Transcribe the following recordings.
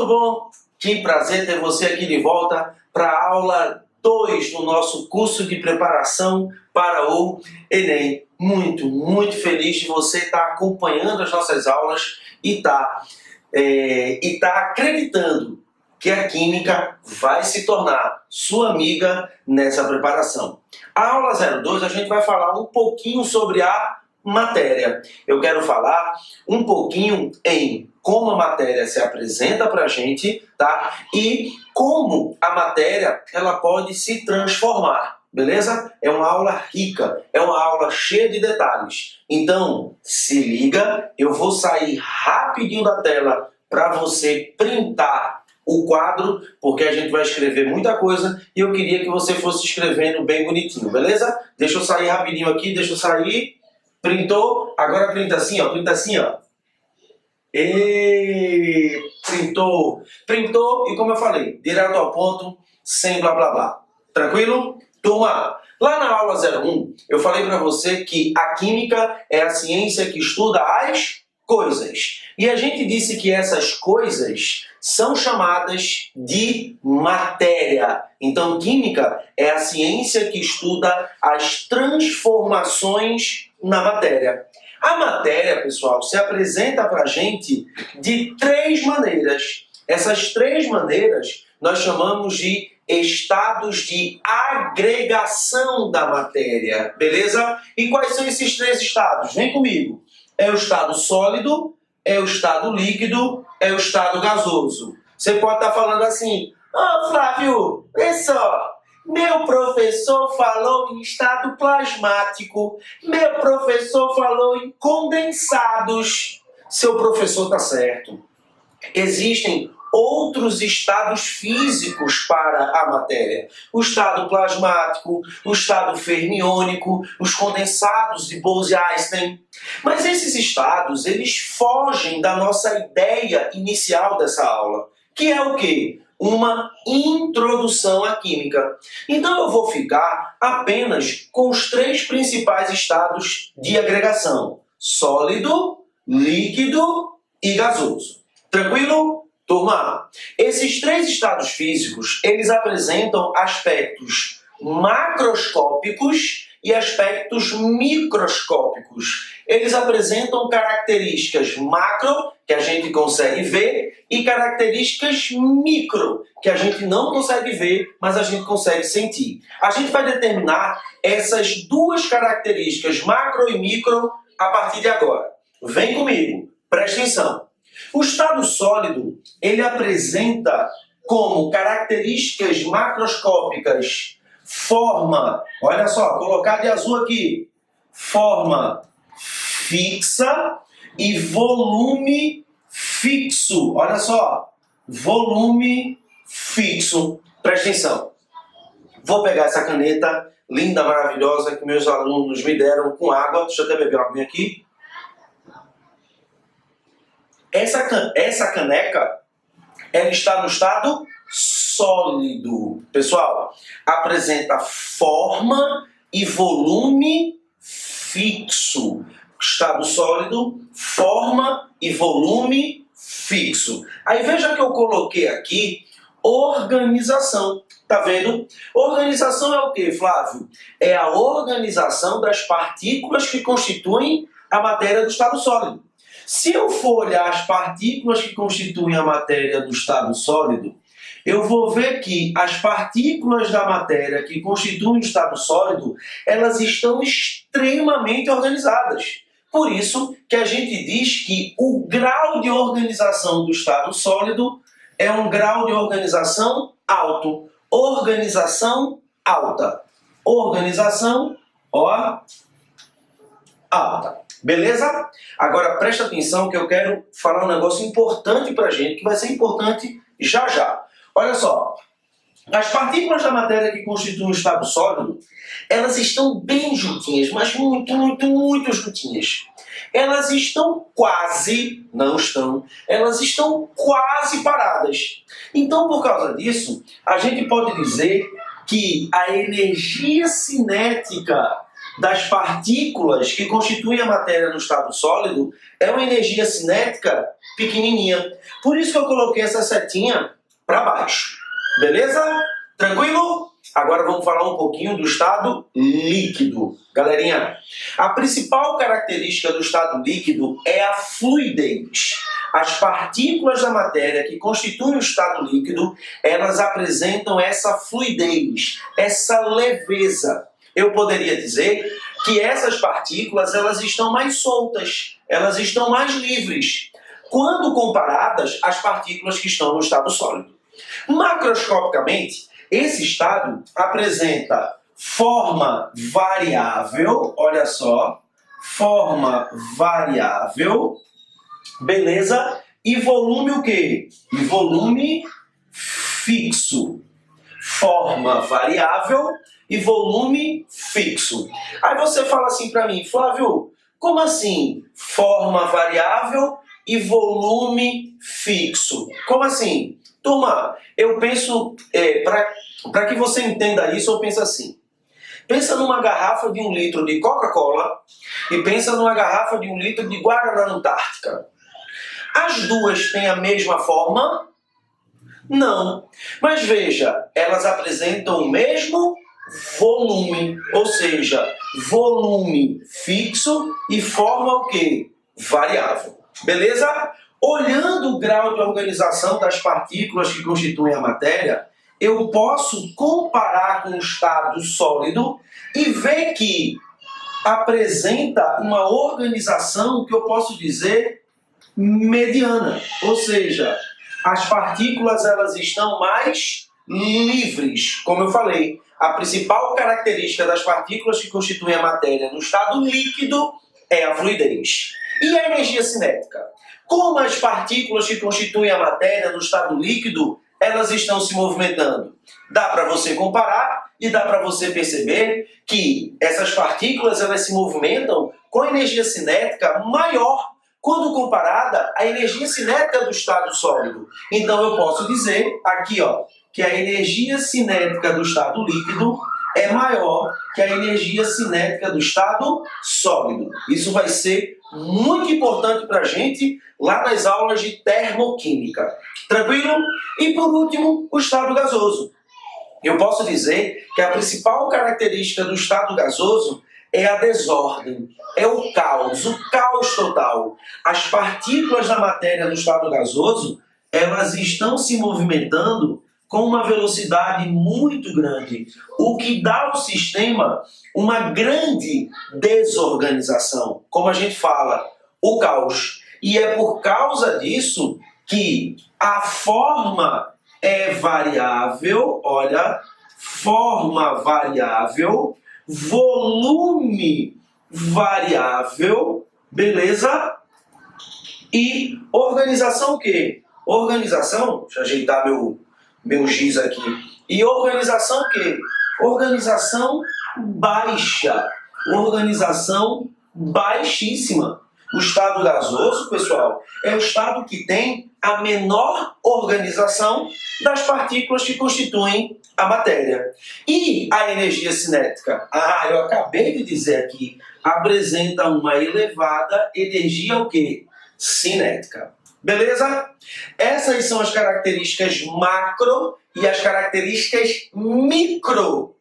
bom? Que prazer ter você aqui de volta para a aula 2 do nosso curso de preparação para o Enem. Muito feliz de você estar acompanhando as nossas aulas e tá acreditando que a Química vai se tornar sua amiga nessa preparação. A aula 02 a gente vai falar um pouquinho sobre a matéria. Eu quero falar um pouquinho em como a matéria se apresenta para a gente, tá? E como a matéria ela pode se transformar, beleza? É uma aula rica, é uma aula cheia de detalhes. Então, se liga, eu vou sair rapidinho da tela para você printar o quadro, porque a gente vai escrever muita coisa e eu queria que você fosse escrevendo bem bonitinho, beleza? Deixa eu sair rapidinho aqui, deixa eu sair. Printou? Agora printa assim, ó. Printa assim, ó. Printou. Printou e como eu falei, direto ao ponto, sem blá blá blá. Tranquilo? Turma, lá na aula 01, eu falei para você que a química é a ciência que estuda as coisas. E a gente disse que essas coisas são chamadas de matéria. Então, química é a ciência que estuda as transformações na matéria. A matéria, pessoal, se apresenta para a gente de 3 maneiras. Essas 3 maneiras nós chamamos de estados de agregação da matéria, beleza? E quais são esses 3 estados? Vem comigo. É o estado sólido, é o estado líquido, é o estado gasoso. Você pode estar falando assim, Flávio, vê só, meu professor falou em estado plasmático, meu professor falou em condensados. Seu professor está certo. Existem outros estados físicos para a matéria. O estado plasmático, o estado fermiônico, os condensados de Bose-Einstein. Mas esses estados, eles fogem da nossa ideia inicial dessa aula, que é o quê? Uma introdução à química. Então eu vou ficar apenas com os 3 principais estados de agregação: sólido, líquido e gasoso. Tranquilo? Turma, esses 3 estados físicos, eles apresentam aspectos macroscópicos e aspectos microscópicos. Eles apresentam características macro, que a gente consegue ver, e características micro, que a gente não consegue ver, mas a gente consegue sentir. A gente vai determinar essas 2 características, macro e micro, a partir de agora. Vem comigo, presta atenção. O estado sólido, ele apresenta como características macroscópicas forma, olha só, colocar de azul aqui, forma fixa e volume fixo. Olha só, volume fixo. Presta atenção. Vou pegar essa caneta linda, maravilhosa que meus alunos me deram com água. Deixa eu até beber uma aguinha aqui. Essa caneca, ela está no estado sólido. Pessoal, apresenta forma e volume fixo. Estado sólido, forma e volume fixo. Aí veja que eu coloquei aqui organização. Tá vendo? Organização é o quê, Flávio? É a organização das partículas que constituem a matéria do estado sólido. Se eu for olhar as partículas que constituem a matéria do estado sólido, eu vou ver que as partículas da matéria que constituem o estado sólido, elas estão extremamente organizadas. Por isso que a gente diz que o grau de organização do estado sólido é um grau de organização alto. Organização alta. Organização, ó, alta. Beleza? Agora presta atenção que eu quero falar um negócio importante pra gente, que vai ser importante já já. Olha só, as partículas da matéria que constituem o estado sólido, elas estão bem juntinhas, mas muito juntinhas. Elas estão quase, não estão, elas estão quase paradas. Então, por causa disso, a gente pode dizer que a energia cinética das partículas que constituem a matéria no estado sólido é uma energia cinética pequenininha. Por isso que eu coloquei essa setinha para baixo. Beleza? Tranquilo? Agora vamos falar um pouquinho do estado líquido. Galerinha, a principal característica do estado líquido é a fluidez. As partículas da matéria que constituem o estado líquido, elas apresentam essa fluidez, essa leveza. Eu poderia dizer que essas partículas elas estão mais soltas, elas estão mais livres, quando comparadas às partículas que estão no estado sólido. Macroscopicamente, esse estado apresenta forma variável, olha só, forma variável, beleza? E volume o quê? E volume fixo. Forma variável e volume fixo. Aí você fala assim para mim, Flávio, como assim forma variável e volume fixo? Como assim? Turma, eu penso, para que você entenda isso, eu penso assim. Pensa numa garrafa de 1 litro de Coca-Cola e pensa numa garrafa de 1 litro de Guaraná Antártica. As duas têm a mesma forma? Não. Mas veja, elas apresentam o mesmo volume, ou seja, volume fixo e forma o quê? Variável. Beleza? Olhando o grau de organização das partículas que constituem a matéria, eu posso comparar com o estado sólido e ver que apresenta uma organização que eu posso dizer mediana, ou seja, as partículas elas estão mais livres, como eu falei. A principal característica das partículas que constituem a matéria no estado líquido é a fluidez. E a energia cinética? Como as partículas que constituem a matéria no estado líquido, elas estão se movimentando? Dá para você comparar e dá para você perceber que essas partículas elas se movimentam com energia cinética maior quando comparada à energia cinética do estado sólido. Então eu posso dizer aqui, ó, que a energia cinética do estado líquido é maior que a energia cinética do estado sólido. Isso vai ser muito importante para a gente lá nas aulas de termoquímica. Tranquilo? E por último, o estado gasoso. Eu posso dizer que a principal característica do estado gasoso é a desordem, é o caos total. As partículas da matéria no estado gasoso, elas estão se movimentando com uma velocidade muito grande, o que dá ao sistema uma grande desorganização, como a gente fala, o caos. E é por causa disso que a forma é variável, olha, forma variável, volume variável, beleza? E organização o quê? Organização, deixa eu ajeitar meu giz aqui. E organização o quê? Organização baixa. Organização baixíssima. O estado gasoso, pessoal, é o estado que tem a menor organização das partículas que constituem a matéria. E a energia cinética? Eu acabei de dizer aqui, apresenta uma elevada energia o quê? Cinética. Beleza? Essas são as características macro e as características micro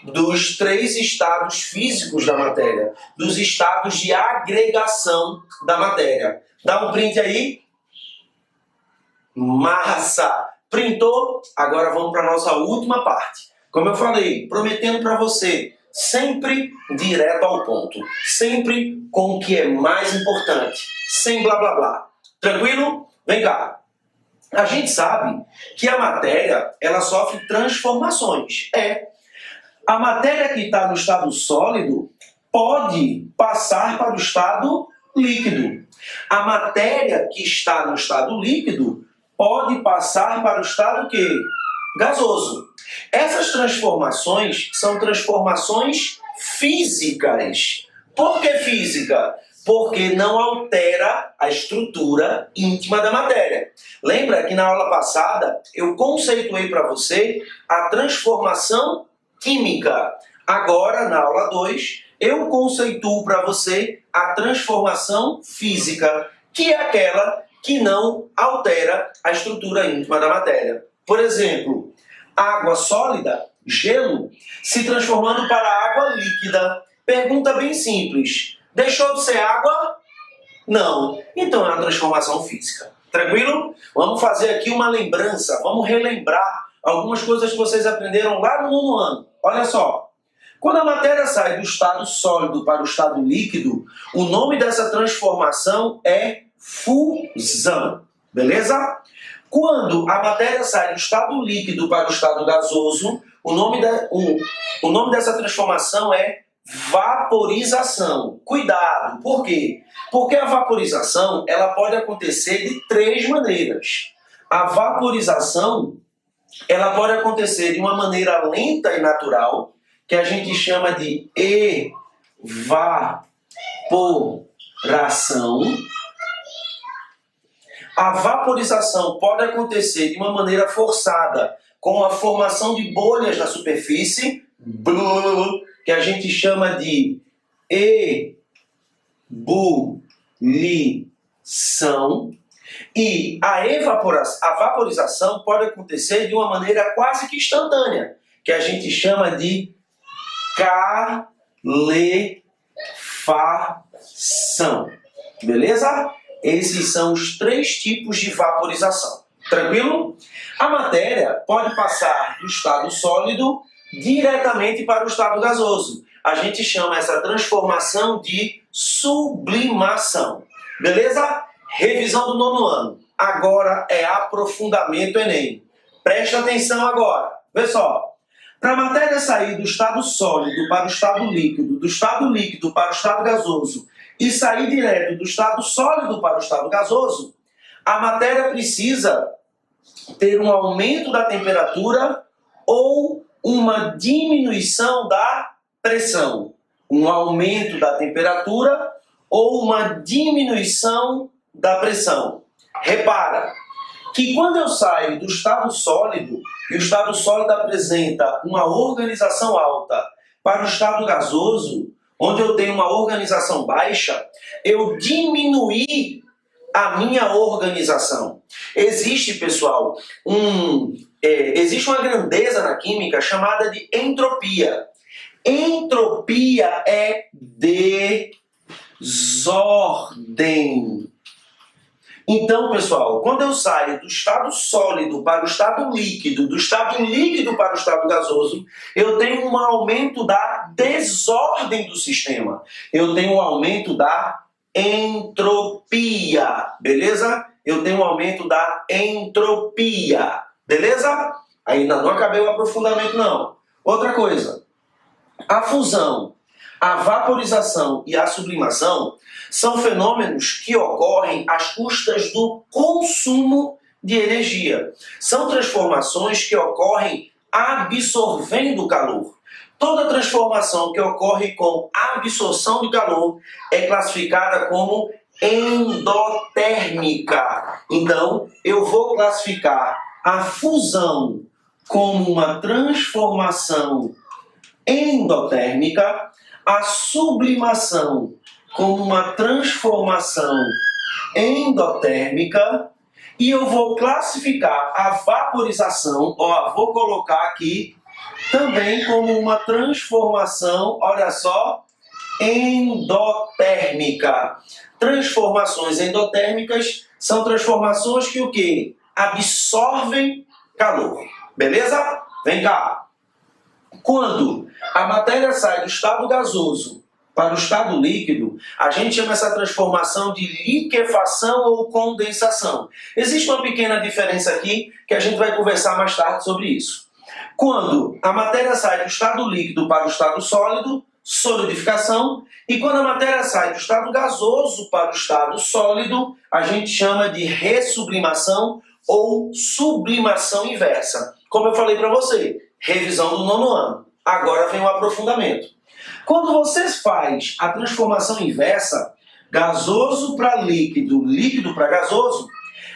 dos 3 estados físicos da matéria, dos estados de agregação da matéria. Dá um print aí. Massa! Printou? Agora vamos para a nossa última parte. Como eu falei, prometendo para você, sempre direto ao ponto. Sempre com o que é mais importante. Sem blá blá blá. Tranquilo? Vem cá. A gente sabe que a matéria, ela sofre transformações. A matéria que está no estado sólido pode passar para o estado líquido. A matéria que está no estado líquido pode passar para o estado quê? Gasoso. Essas transformações são transformações físicas. Por que física? Porque não altera a estrutura íntima da matéria. Lembra que na aula passada eu conceituei para você a transformação química. Agora, na aula 2, eu conceituo para você a transformação física, que é aquela que não altera a estrutura íntima da matéria. Por exemplo, água sólida, gelo, se transformando para água líquida. Pergunta bem simples: deixou de ser água? Não. Então é uma transformação física. Tranquilo? Vamos fazer aqui uma lembrança, vamos relembrar algumas coisas que vocês aprenderam lá no nono ano. Olha só. Quando a matéria sai do estado sólido para o estado líquido, o nome dessa transformação é fusão. Beleza? Quando a matéria sai do estado líquido para o estado gasoso, o nome dessa transformação é vaporização. Cuidado, por quê? Porque a vaporização ela pode acontecer de três maneiras. A vaporização ela pode acontecer de uma maneira lenta e natural, que a gente chama de evaporação. A vaporização pode acontecer de uma maneira forçada, com a formação de bolhas na superfície, que a gente chama de ebulição. E a vaporização pode acontecer de uma maneira quase que instantânea, que a gente chama de calefação. Beleza? Esses são os três tipos de vaporização. Tranquilo? A matéria pode passar do estado sólido diretamente para o estado gasoso. A gente chama essa transformação de sublimação. Beleza? Revisão do nono ano. Agora é aprofundamento Enem. Presta atenção agora. Vê só. Para a matéria sair do estado sólido para o estado líquido, do estado líquido para o estado gasoso e sair direto do estado sólido para o estado gasoso, a matéria precisa ter um aumento da temperatura ou uma diminuição da pressão. Um aumento da temperatura ou uma diminuição da pressão. Repara que quando eu saio do estado sólido, e o estado sólido apresenta uma organização alta, para o estado gasoso, onde eu tenho uma organização baixa, eu diminuí a minha organização. Existe, pessoal, existe uma grandeza na química chamada de entropia. Entropia é desordem. Então, pessoal, quando eu saio do estado sólido para o estado líquido, do estado líquido para o estado gasoso, eu tenho um aumento da desordem do sistema. Eu tenho um aumento da entropia, beleza? Eu tenho um aumento da entropia, beleza? Ainda não acabei o aprofundamento, não. Outra coisa, a fusão, a vaporização e a sublimação são fenômenos que ocorrem às custas do consumo de energia. São transformações que ocorrem absorvendo calor. Toda transformação que ocorre com absorção de calor é classificada como endotérmica. Então, eu vou classificar a fusão como uma transformação endotérmica, a sublimação como uma transformação endotérmica, e eu vou classificar a vaporização, vou colocar aqui também como uma transformação, olha só, endotérmica. Transformações endotérmicas são transformações que o quê? Absorvem calor. Beleza? Vem cá. Quando a matéria sai do estado gasoso para o estado líquido, a gente chama essa transformação de liquefação ou condensação. Existe uma pequena diferença aqui que a gente vai conversar mais tarde sobre isso. Quando a matéria sai do estado líquido para o estado sólido, solidificação, e quando a matéria sai do estado gasoso para o estado sólido, a gente chama de ressublimação ou sublimação inversa. Como eu falei para você, revisão do nono ano. Agora vem o aprofundamento. Quando você faz a transformação inversa, gasoso para líquido, líquido para gasoso,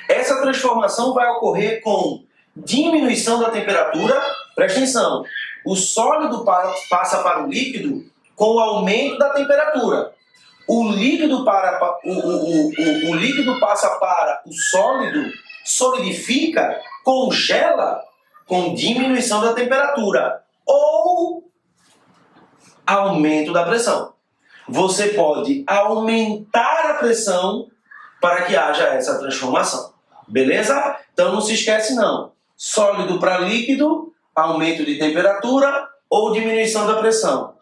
essa transformação vai ocorrer com diminuição da temperatura. Presta atenção, o sólido passa para o líquido com o aumento da temperatura. O líquido passa para o sólido, solidifica, congela com diminuição da temperatura ou aumento da pressão. Você pode aumentar a pressão para que haja essa transformação. Beleza? Então não se esquece não. Sólido para líquido, aumento de temperatura ou diminuição da pressão.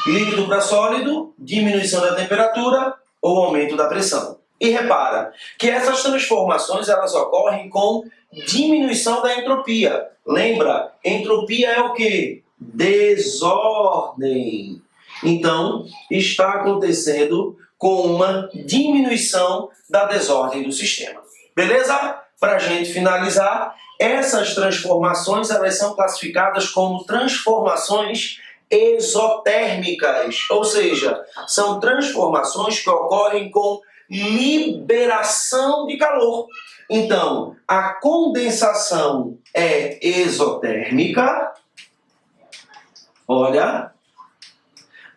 Líquido para sólido, diminuição da temperatura ou aumento da pressão. E repara que essas transformações elas ocorrem com diminuição da entropia. Lembra? Entropia é o quê? Desordem. Então, está acontecendo com uma diminuição da desordem do sistema. Beleza? Para a gente finalizar, essas transformações elas são classificadas como transformações exotérmicas, ou seja, são transformações que ocorrem com liberação de calor. Então, a condensação é exotérmica, olha,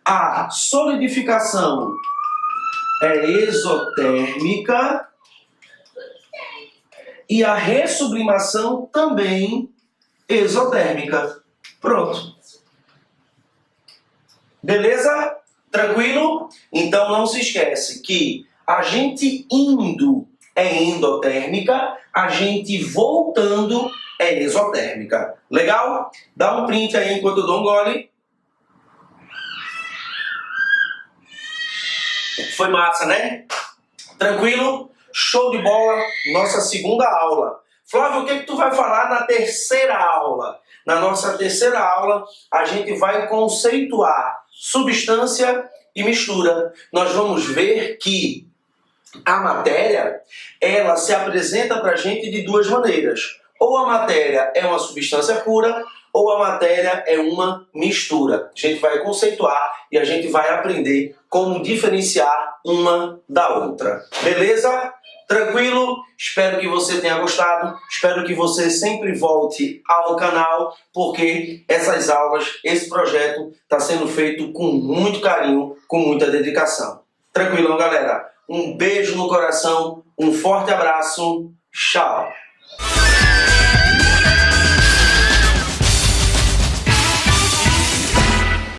a solidificação é exotérmica e a ressublimação também exotérmica. Pronto. Beleza? Tranquilo? Então não se esquece que a gente indo é endotérmica, a gente voltando é exotérmica. Legal? Dá um print aí enquanto eu dou um gole. Foi massa, né? Tranquilo? Show de bola, nossa segunda aula. Flávio, o que tu vai falar na terceira aula? Na nossa terceira aula, a gente vai conceituar substância e mistura. Nós vamos ver que a matéria, ela se apresenta para a gente de duas maneiras. Ou a matéria é uma substância pura, ou a matéria é uma mistura. A gente vai conceituar e a gente vai aprender como diferenciar uma da outra. Beleza? Tranquilo? Espero que você tenha gostado. Espero que você sempre volte ao canal, porque essas aulas, esse projeto está sendo feito com muito carinho, com muita dedicação. Tranquilão, galera? Um beijo no coração, um forte abraço. Tchau!